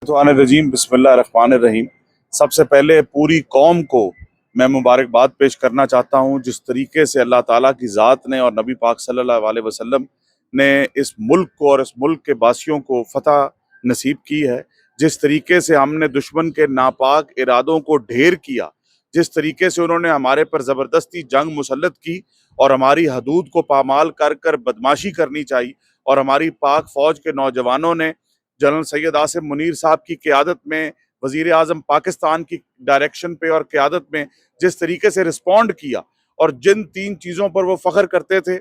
रजीम बिस्मिल्लाहिर्रहमानिर्रहीम। सबसे पहले पूरी कौम को मैं मुबारकबाद पेश करना चाहता हूँ जिस तरीके से अल्लाह ताला की ज़ात ने और नबी पाक सल्लल्लाहु अलैहि वसल्लम ने इस मुल्क को और इस मुल्क के बासियों को फतह नसीब की है। जिस तरीके से हमने दुश्मन के नापाक इरादों को ढेर किया, जिस तरीके से उन्होंने हमारे पर ज़बरदस्ती जंग मुसल्लत की और हमारी हदूद को पामाल कर कर बदमाशी करनी चाहिए, और हमारी पाक फ़ौज के नौजवानों ने जनरल सैयद आसिम मुनीर साहब की क़यादत में, वज़ीर आज़म पाकिस्तान की डायरेक्शन पे और क़यादत में जिस तरीके से रिस्पॉन्ड किया, और जिन 3 चीज़ों पर वो फ़ख्र करते थे,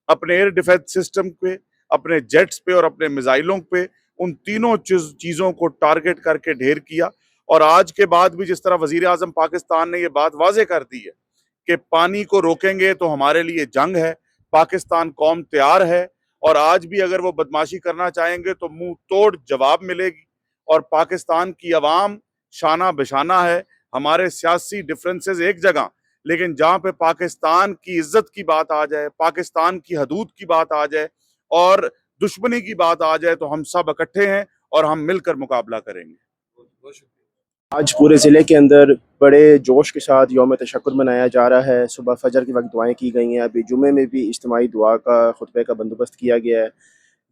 अपने एयर डिफेंस सिस्टम पे, अपने जेट्स पे और अपने मिसाइलों पे, उन तीनों चीज़ों को टारगेट करके ढेर किया। और आज के बाद भी जिस तरह वज़ीर आज़म पाकिस्तान ने ये बात वाज़े कर दी है कि पानी को रोकेंगे तो हमारे लिए जंग है, पाकिस्तान कौम तैयार है, और आज भी अगर वो बदमाशी करना चाहेंगे तो मुंह तोड़ जवाब मिलेगी। और पाकिस्तान की अवाम शाना बशाना है। हमारे सियासी डिफरेंसेस एक जगह, लेकिन जहाँ पे पाकिस्तान की इज्जत की बात आ जाए, पाकिस्तान की हदूद की बात आ जाए और दुश्मनी की बात आ जाए, तो हम सब इकट्ठे हैं और हम मिलकर मुकाबला करेंगे। आज पूरे ज़िले के अंदर बड़े जोश के साथ यौम तशक्कुर मनाया जा रहा है। सुबह फजर के वक्त दुआएं की गई हैं। अभी जुमे में भी इज्तिमाई दुआ का खुतबे का बंदोबस्त किया गया है।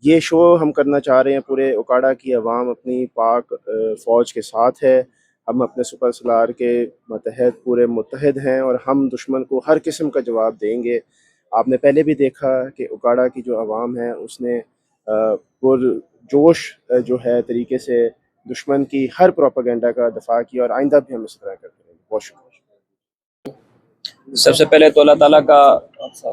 ये शो हम करना चाह रहे हैं, पूरे उकाड़ा की आवाम अपनी पाक फ़ौज के साथ है। हम अपने सुपर सलार के मतहद पूरे मुत्तहद हैं और हम दुश्मन को हर किस्म का जवाब देंगे। आपने पहले भी देखा कि उकाड़ा की जो आवाम है उसने पुरजोश जो है तरीके से दुश्मन की हर प्रोपेगेंडा का दफा किया, और आइंदा भी हम इस तरह करते रहेंगे। बहुत शुक्रिया। सबसे पहले तो अल्लाह ताला का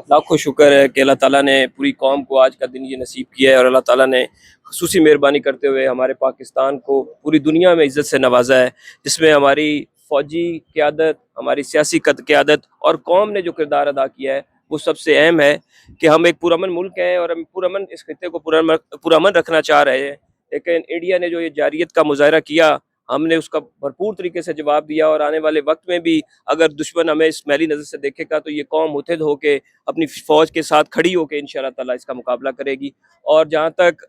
लाखों शुक्र है कि अल्लाह ताला ने पूरी कौम को आज का दिन ये नसीब किया है, और अल्लाह ताला ने खुसूसी मेहरबानी करते हुए हमारे पाकिस्तान को पूरी दुनिया में इज़्ज़त से नवाजा है, जिसमें हमारी फ़ौजी क़यादत, हमारी सियासी क़यादत और कौम ने जो किरदार अदा किया है वो सबसे अहम है कि हम एक पुरअमन मुल्क हैं और हम पुरअमन इस खित्ते को पुरअमन रखना चाह रहे हैं। लेकिन इंडिया ने जो ये जारियत का मुज़ाहरा किया, हमने उसका भरपूर तरीके से जवाब दिया, और आने वाले वक्त में भी अगर दुश्मन हमें इस मैली नज़र से देखेगा तो ये कौम मुत्तहिद होकर अपनी फ़ौज के साथ खड़ी होकर इंशाअल्लाह ताला इसका मुकाबला करेगी। और जहाँ तक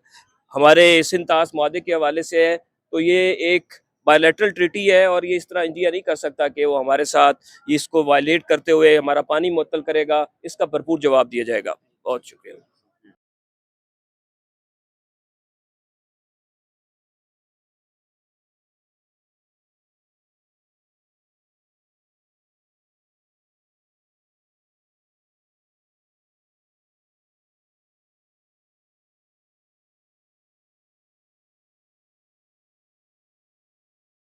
हमारे सिंध तास मुआहदे के हवाले से है, तो ये एक बायलैटरल ट्रीटी है, और ये इस तरह इंडिया नहीं कर सकता कि वो हमारे साथ इसको वायलेट करते हुए हमारा पानी मुअत्तल करेगा। इसका भरपूर जवाब दिया जाएगा। बहुत शुक्रिया।